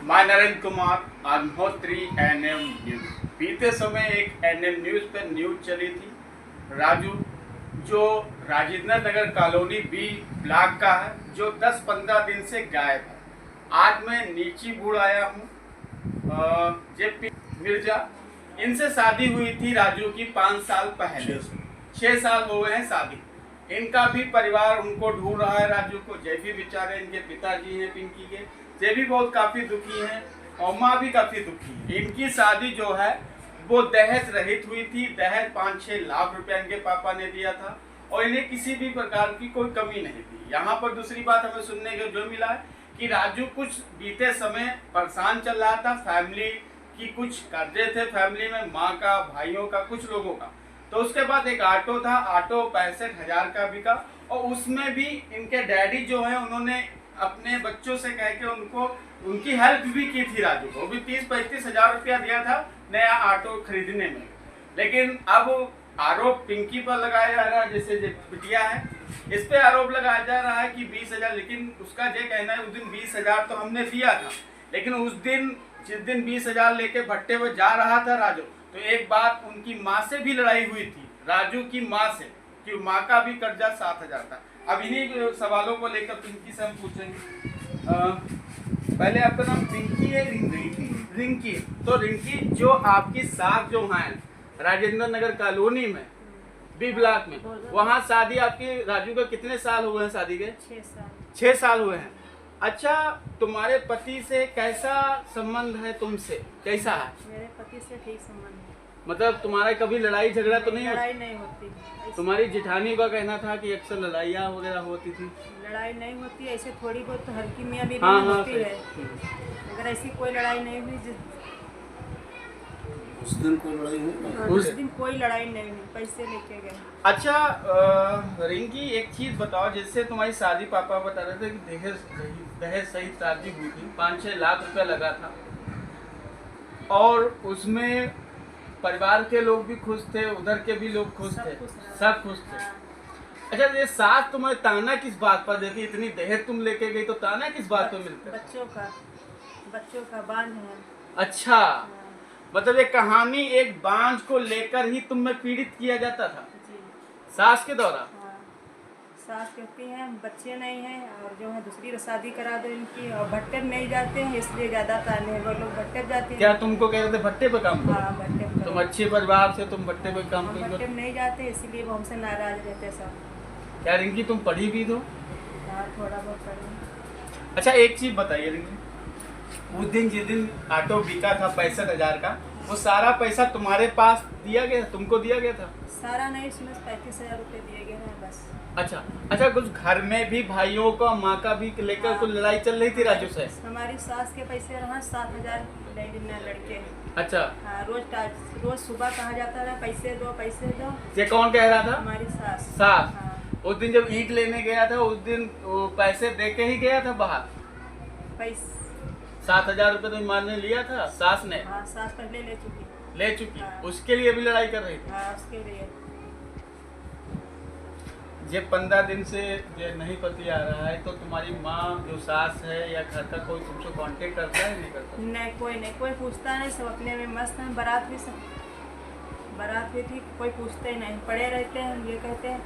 मैं Narendra Kumar Agnihotri NM news. बीते समय एक एनएम न्यूज पर न्यूज चली थी राजू, जो Rajendra Nagar colony B block का है, जो 10-15 दिन से गायब है। आज मैं नीची बूढ़ आया हूँ, जेपी मिर्जा, इनसे शादी हुई थी राजू की 5 साल पहले। 6 साल हो गए हैं शादी। इनका भी परिवार उनको ढूंढ रहा है राजू को। जय भी बेचारे इनके पिताजी हैं पिंकी के, ये भी बहुत काफी दुखी हैं और माँ भी काफी दुखी है। इनकी शादी जो है वो दहेज रहित हुई थी। दहेज 5-6 लाख रुपया इनके पापा ने दिया था और इन्हें किसी भी प्रकार की कोई कमी नहीं थी। यहाँ पर दूसरी बात हमें सुनने को जो मिला है कि राजू कुछ बीते समय परेशान चल रहा था। फैमिली की कुछ कर्जे थे फैमिली में, माँ का, भाइयों का, कुछ लोगों का। तो उसके बाद एक ऑटो था, ऑटो 65,000 का बिका और उसमें भी इनके डैडी जो है उन्होंने अपने बच्चों से कह के उनकी हेल्प भी की थी राजू को। भी 30-35 हजार रुपया दिया था नया ऑटो खरीदने में। लेकिन अब आरोप पिंकी पर लगाया जा रहा है, जैसे बिटिया है इस पे आरोप लगाया जा रहा है कि 20,000, लेकिन उसका ये कहना है उस दिन 20,000 तो हमने दिया था, लेकिन उस दिन जिस दिन 20,000 लेके भट्टे में जा रहा था राजू, तो एक बात उनकी माँ से भी लड़ाई हुई थी राजू की माँ से, कि माँ का भी कर्जा 7,000 था। अब इन्हीं सवालों को लेकर पिंकी से हम पूछेंगे। पहले आपका नाम पिंकी है? रिंकी। तो रिंकी, जो आपकी सास जो है राजेंद्र नगर कॉलोनी में बी ब्लॉक में, वहाँ शादी आपकी राजू का कितने साल हुए हैं शादी के? 6 साल हुए हैं। अच्छा, तुम्हारे पति से कैसा संबंध है? तुमसे कैसा है? मेरे पति से ठीक संबंध है। मतलब तुम्हारा कभी लड़ाई झगड़ा तो नहीं? लड़ाई नहीं होती। तुम्हारी जेठानी का कहना था कि अक्सर लड़ाइयाँ वगैरह होती थी। लड़ाई नहीं होती, ऐसे थोड़ी बहुत तो हल्की मियाँ भी हाँ, होती है। अगर ऐसी कोई लड़ाई नहीं हुई, उस दिन कोई लड़ाई हुई? उस दिन कोई लड़ाई नहीं हुई, पैसे लेके गए। अच्छा रिंकी, एक चीज बताओ, जैसे तुम्हारी शादी पापा बता रहे थे कि दहेज सहित शादी हुई थी, 5-6 लाख रुपया लगा था और उसमें परिवार के लोग भी खुश थे, उधर के भी लोग खुश थे, सब खुश थे। अच्छा, ये सास तुम्हें ताना किस बात पर देती? इतनी दहेज तुम लेके गई तो ताना किस बात पर मिलता? बच्चों का बांझ है। अच्छा, मतलब ये कहानी एक बांझ को लेकर ही तुम में पीड़ित किया जाता था सास के द्वारा? सास कहती हैं बच्चे नहीं हैं और जो है दूसरी शादी करा दो इनकी, और भट्टे नहीं जाते हैं इसलिए ज्यादा ताने वो लोग भट्टे जाते हैं। क्या तुमको कह रहे थे भट्टे पे काम करो? हाँ, भट्टे पे। तुम अच्छे परिवार से तुम भट्टे पे काम करो? भट्टे नहीं जाते इसलिए वो हमसे नाराज रहते सब। क्या रिंकी, तुम पढ़ी भी हो? हाँ, थोड़ा बहुत पढ़ी। अच्छा, एक चीज बताइए रिंकी, उस दिन जिस दिन ऑटो बिका था 65,000 का, वो सारा पैसा तुम्हारे पास दिया गया, तुमको दिया गया था? सारा नहीं, उसमें 35,000 रुपये दिए गए हैं बस। अच्छा, कुछ घर में भी भाइयों का, माँ का भी लेकर कुछ लड़ाई चल रही थी राजू से? हमारी सास के पैसे रहा 7,000 लड़के। अच्छा। हाँ, रोज सुबह कहा जाता था पैसे दो पैसे दो। ये कौन कह रहा था? हमारी सास। हाँ। उस दिन जब ईंट लेने गया था उस दिन वो पैसे दे के ही गया था बाहर? पैसे 7,000 रुपये तो माँ ने लिया था सास ने? हाँ, सास पहले ले चुकी। हाँ। उसके लिए भी लड़ाई कर रही थी? हाँ, उसके लिए। ये 15 दिन से ये नहीं पति आ रहा है, तो तुम्हारी माँ जो सास है या घर का कोई तुमसे कांटेक्ट करता है? नहीं करता? नहीं, कोई पूछता नहीं, सब अपने में मस्त हैं। बारात भी थी, कोई पूछते ही नहीं, पड़े रहते हैं। ये कहते हैं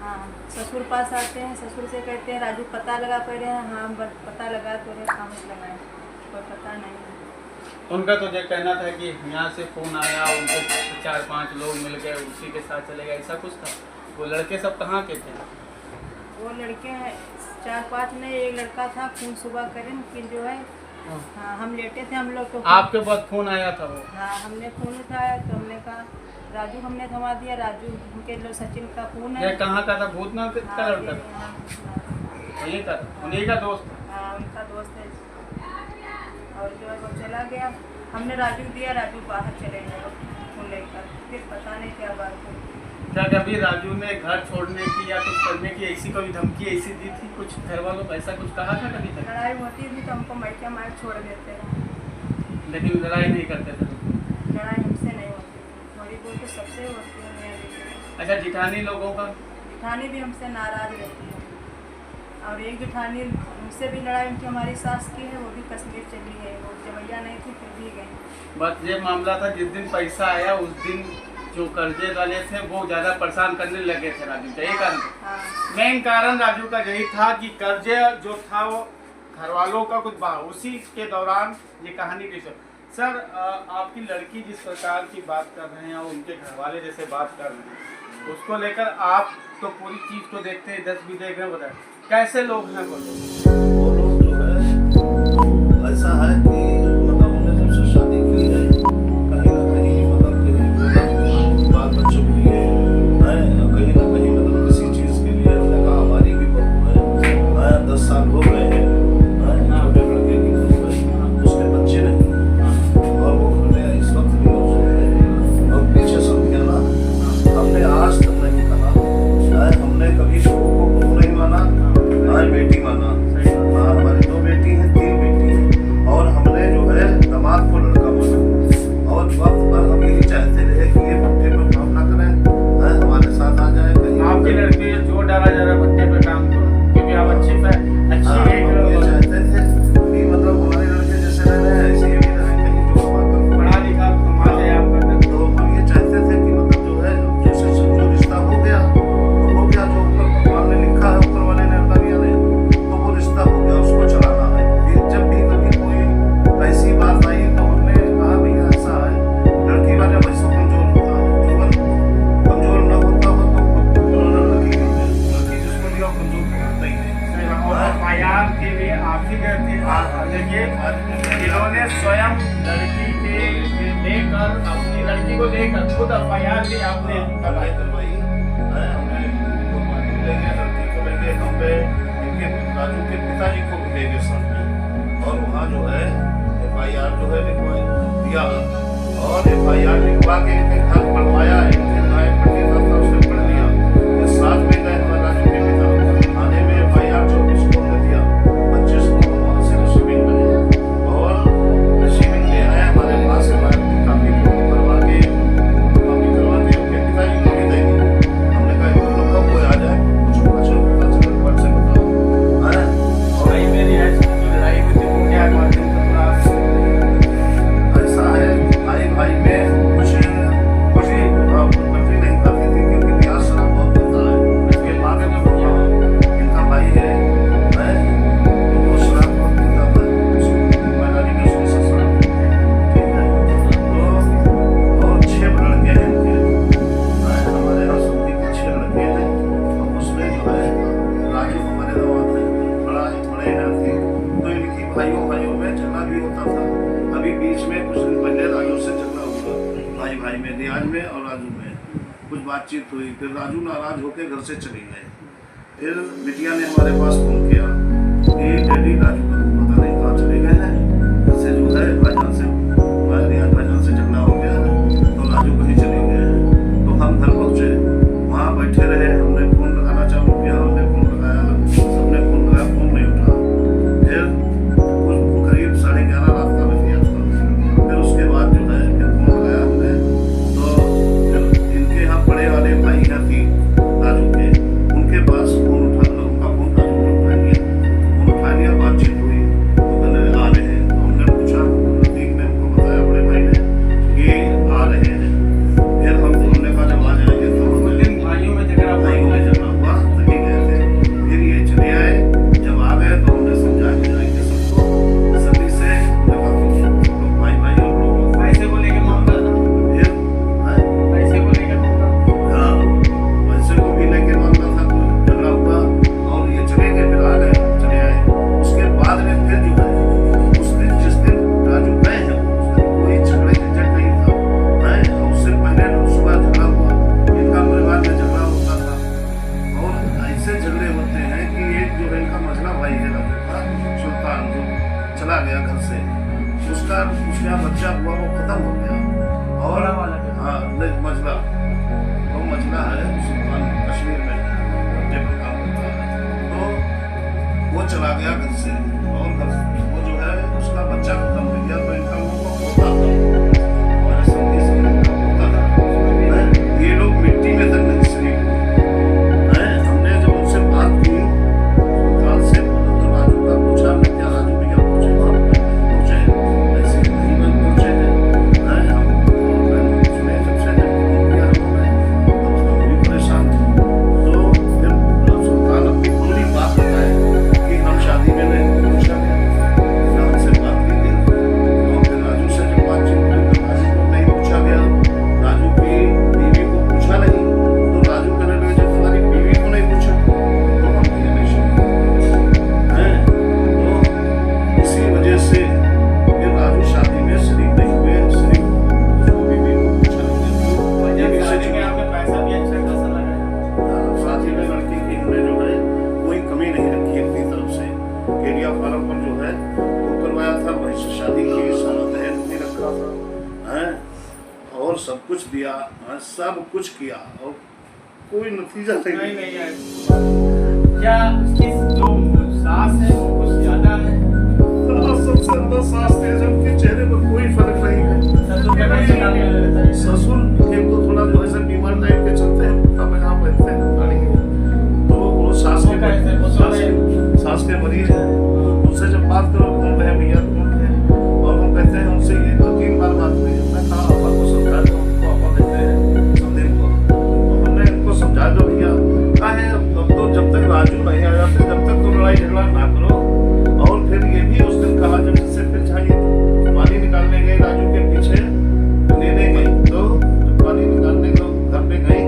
हाँ, ससुर पास आते हैं, ससुर से कहते हैं राजू पता लगा पड़े हैं। हाँ, पता लगा तो खामोश लगाए, कोई पता नहीं। उनका तो ये कहना था कि यहाँ से फोन आया, उनको 4-5 लोग मिल गए, उसी के साथ चले गए, ऐसा कुछ था? वो लड़के सब कहाँ के थे? वो लड़के हैं 4-5 में, एक लड़का था खून सुबह करें फिर जो है। हाँ, हम लेटे थे हम लोग तो आपके पास फोन आया था वो? हाँ, हमने फोन उठाया तो हमने कहा राजू, हमने थमा दिया राजू, उनके लोग सचिन का फोन है। ये कहाँ का था? भूतनाथ का लड़का था? उन्हीं का? उन्हीं का दोस्त? हाँ, उनका दोस्त है। और जो है वो चला गया, हमने राजू दिया, राजू बाहर चले गए फोन लेकर, फिर पता नहीं क्या बात है। क्या कभी राजू ने घर छोड़ने की या कुछ करने की ऐसी कभी धमकी ऐसी दी थी? कुछ घर वालों को ऐसा कुछ कहा था कभी तक? लड़ाई होती थी तो हमको मैके मार छोड़ देते हैं, लेकिन लड़ाई नहीं करते थे? लड़ाई हमसे नहीं होती, थोड़ी बहुत तो सबसे होती है। अच्छा, जिठानी लोगों का? जिठानी भी हमसे नाराज रहती है। और एक जेठानी उनसे भी लड़ाई उनकी हमारी सास की है, वो भी कश्मीर चली है, वो जमैया नहीं थी फिर भी गई। बस ये मामला था, जिस दिन पैसा आया उस दिन जो कर्जे वाले थे वो ज़्यादा परेशान करने लगे थे राजू का। यही कारण हाँ मेन कारण राजू का यही था कि कर्जे जो था वो घर वालों का कुछ उसी के दौरान ये कहानी की। सर आपकी लड़की जिस प्रकार की बात कर रहे हैं और उनके घर वाले जैसे बात कर रहे हैं, उसको लेकर आप तो पूरी चीज़ को देखते हैं, 10 भी देख रहे हैं, बताएं कैसे लोग हैं वो लोग? वो लोग जो है ऐसा है कि मतलब हमने जब से शादी की है कहीं ना कहीं मतलब बाल बच्चों के लिए है, कहीं ना कहीं मतलब किसी चीज़ के लिए हमने कहा हमारी भी बहू है, 10 साल हो गए हैं, छोटे लड़के की बहू है, उसके बच्चे नहीं और वो हमें इस वक्त भी और पीछे समझे ना हमने आज तक नहीं कहा, हमने कभी को नहीं माना, आज बेटी माना। हमारी 2 बेटी हैं, 3 बेटी हैं और हमने जो है दामाद को लड़का माना और वक्त पर हम यही चाहते रहे कि ये भट्टे पर काम ना करें, हमारे साथ आ जाए। कहीं आपकी लड़की जो जोर डाला जा रहा है भट्टे पे काम करो, क्योंकि आप अच्छी ये चाहते थे कि मतलब हमारे लड़के जैसे रह रहे हैं ऐसे ही भी रहे, कहीं जो हमारा पढ़ा लिखा समाज है आपका। तो हम ये चाहते थे कि मतलब जो है जैसे जो रिश्ता हो गया तो हो गया, जो ऊपर भगवान ने लिखा है, ऊपर वाले ने अल्लाह मियां ने, तो वो रिश्ता हो गया, उसको चलाना है। फिर जब भी कभी कोई ऐसी बात आई तो हमने कहा भैया ऐसा है, लड़की वाले वैसे कमजोर होता है, जो कमजोर न होता हो तो लड़की जिसको दिया कमजोर होता ही नहीं। मायार के लिए आप ही गए थे, देखिए इन्होंने स्वयं लड़की के लेकर अपनी लड़की को लेकर खुद FIR भी आपने करवाई हमने लड़की को लेके हम पे इनके राजू के पिताजी को ले गए साथ में और वहाँ जो है FIR जो है दिया और FIR लिखवा के इनके घर पढ़वाया, इनके लायक पढ़ने था उसने पढ़ लिया, फिर साथ में गए हमारे राजू के पिता थाने में FIR 24 को हमने दिया, 25 को वहाँ से रिसीविंग बने और रिसीविंग ले आए हमारे पास से काफी करवा के उनके पिताजी को भी देंगे। हमने कहा तुम लोग कब कोई आ जाए कुछ पता चले वर्ड से बताओ है। और भाई मेरी लड़ाई में थी वो क्या माध्यम से थोड़ा ऐसा है भाई भाई में कुछ नहीं करती थी क्योंकि बिहार शराब बहुत होता है। इसके बाद इनका भाई है वो शराब बहुत पीता था, मैदानी में उसकी ससुराल, ठीक है। तो और 6 लड़के हैं इनके, हमारे यहाँ सभी के 6 लड़के हैं और उसमें जो है राजू हमारे दवात है, बड़े हैं थे, तो इनकी भाइयों में झगड़ा भी होता था। अभी बीच में कुछ दिन पहले राजू से झगड़ा हुआ, भाई में, रियाज में और राजू में कुछ बातचीत हुई, फिर राजू नाराज होकर घर से चले गए। फिर बिटिया ने हमारे पास फोन किया कि डैडी राजू का पता नहीं कहाँ चले गए हैं, जैसे जो है भाईजान से रियाज भाईजान से झगड़ा हो गया तो राजू कहीं चले गए। तो हम घर पहुँचे, वहाँ बैठे रहे, हमने फोन लगाना चालू किया, हमने फोन लगाया, सबने फोन लगाया, फोन नहीं उठा। फिर कुछ करीब 11:30 रात का बज गया था। फिर उसके बाद जो है फिर फोन लगाया हमने, तो फिर इनके यहाँ बड़े वाले भाई यहाँ थी राजू के, उनके पास फोन उठा, उनका फोन राजू ने उठा लिया, बातचीत हुई तो कहने आ रहे हैं। तो हमने पूछा, प्रतीक ने हमको बताया बड़े भाई ने कि आ रहे हैं। फिर हमने कहा जब आ जाएंगे तो भाइयों में झगड़ा हुआ। भाइयों में झगड़ा हुआ तभी गए थे। फिर ये चले आए, जब आ गए तो हमने समझा के जाएंगे सबको, सभी से तो भाई और लोग पैसे को लेके मामला था, फिर पैसे को लेके मामला। हाँ पैसे को भी लेके मामला था, झगड़ा हुआ और ये चले गए, फिर आ गए, चले आए। उसके बाद में फिर जो है उस दिन जिस दिन राजू गए हैं उस दिन कोई झगड़े झंझट नहीं था, और उससे पहले सुबह झगड़ा हुआ, इनका परिवार में झगड़ा होता था और ऐसे झगड़े होते हैं कि एक जो है इनका मझला भाई है राजू का, सुल्तान, जो चला गया घर से, उसका उसका बच्चा हुआ वो खत्म हो गया। और हाँ नहीं मझला, वो मझला है सुल्तान, कश्मीर में भट्टे पर काम करता है, तो वो चला गया घर से और वो जो है उसका बच्चा खत्म हो गया। तो इनका वो होता था हमारे संगी से होता था, ये लोग मिट्टी में तक नहीं शरीक हुए। हमने जब उनसे बात की सुल्तान वजह से फिर राजू शादी में शरीक नहीं हुए। शरीक जो बीवी को पूछा शादी में आपने पैसा भी अच्छा खासा लगाया। शादी में लड़की की हमने जो है कोई कमी नहीं रखी अपनी तरफ से। केरिया फार्म पर जो है वो करवाया था, वहीं से शादी की, सारा दहेज भी रखा था हैं, और सब कुछ दिया, सब कुछ किया और कोई नतीजा नहीं है। क्या उसकी जो सास है वो कुछ ज्यादा है? सबसे ज्यादा सास तेज है, उनके चेहरे पर कोई फर्क नहीं है। ससुर एक तो थोड़ा जो ऐसे बीमार टाइप के चलते हैं, कुर्ता पजामा पहनते हैं, गाड़ी में, तो वो सास के मरीज है। उनसे जब बात करो घूम रहे भैया घूम रहे, और हम कहते हैं उनसे ये 2-3 बार बात हुई है। मैं कहा आपा को समझा दो, आपा कहते हैं समझे को, तो हमने इनको समझा दो भैया काहे अब तो जब तक राजू नहीं आ जाते तब तक तो लड़ाई झगड़ा ना करो। और फिर ये भी उस दिन कहा जब इससे फिर चाहिए पानी निकालने गए राजू के पीछे लेने गई, तो जब पानी निकालने को घर पे गई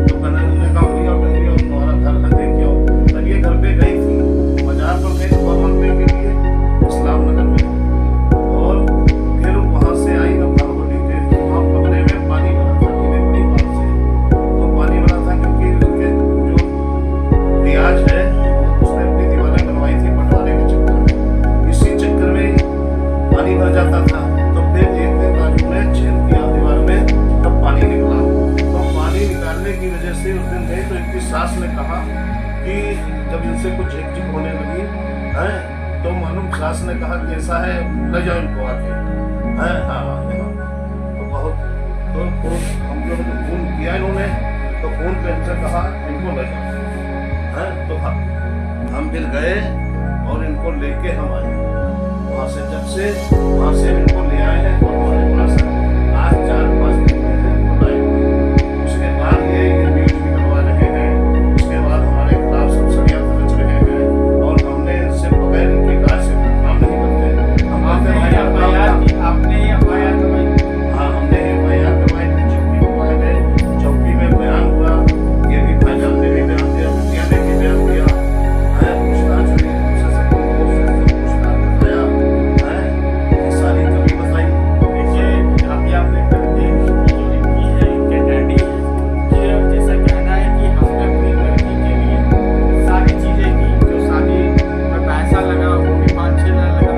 तो मैंने कहा भैया भैया तुम्हारा घर है देखियो। तब ये घर पे गई थी, बाजार पर गई दवा मांगने के लिए इस्लाम नगर में, और फिर वहाँ से आई तो भगवती के वहाँ कमरे में पानी भरा था, पीने बड़ी बात से तो पानी भरा था, क्योंकि उनके जो रियाज है उसने अपनी दीवारें बनवाई थी बंटवारे के चक्कर में, इसी चक्कर में पानी भर जाता था। तो फिर एक दिन राजू ने छेद किया दीवार में, तब पानी निकला। तो पानी निकालने की वजह से उस दिन गई तो इनकी सास ने कहा कि जब इनसे कुछ झिक होने लगी है तो मालूम सास ने कहा कि ऐसा है ले जाओ इनको आके है। हाँ तो बहुत तो हम लोग फोन किया इन्होंने, तो फोन पे इनसे कहा इनको ले जाओ है। तो हम फिर गए और इनको लेके हम आए वहाँ से। जब से वहाँ से इनको ले आए हैं तो हमारे पास आज 4-5 दिन में बनाए हुए। उसके बाद ये न्यूज निकलवा रहे हैं, उसके बाद हमारे खिलाफ सब सरिया रच रहे हैं, और हमने इनसे बगैर इनकी राय से कोई काम नहीं करते। हम आपने कहते हैं FIR करवाई? हाँ हमने FIR करवाई थी, चौकी करवाए गए, चौकी में बयान हुआ, ये भी भाईजान ने भी बयान दिया, बिटिया ने भी बयान दिया है, पूछताछ हुई, उससे सब पूछताछ बताया है, ये सारी कमी बताई। देखिए अभी आपने कर दी जो इनकी है, इनके डैडी हैं, ये जैसा कहना है कि हमने अपनी लड़की के लिए सारी चीज़ें की, जो शादी में पैसा लगा वो भी 5-6 लाख लगा।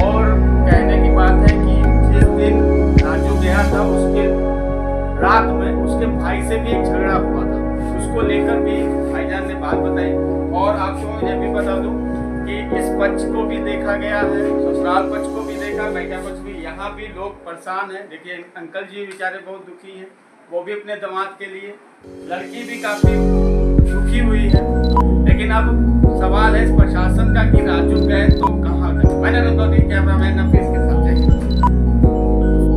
और कहने की बात है कि जिस दिन राजू गया था उसके रात में उसके भाई से भी एक झगड़ा हुआ था, उसको लेकर भी भाईजान ने बात बताई। और आपको ये भी बता दूं कि इस पक्ष को भी देखा गया है, ससुराल पक्ष को भी देखा, मैका पक्ष भी। यहाँ भी लोग परेशान हैं। देखिए अंकल जी बेचारे बहुत दुखी हैं, वो भी अपने दामाद के लिए, लड़की भी काफ़ी दुखी हुई है। लेकिन अब सवाल है इस प्रशासन का कि राजू गए तो कहाँ गए। मैंने कैमरामैन नफीस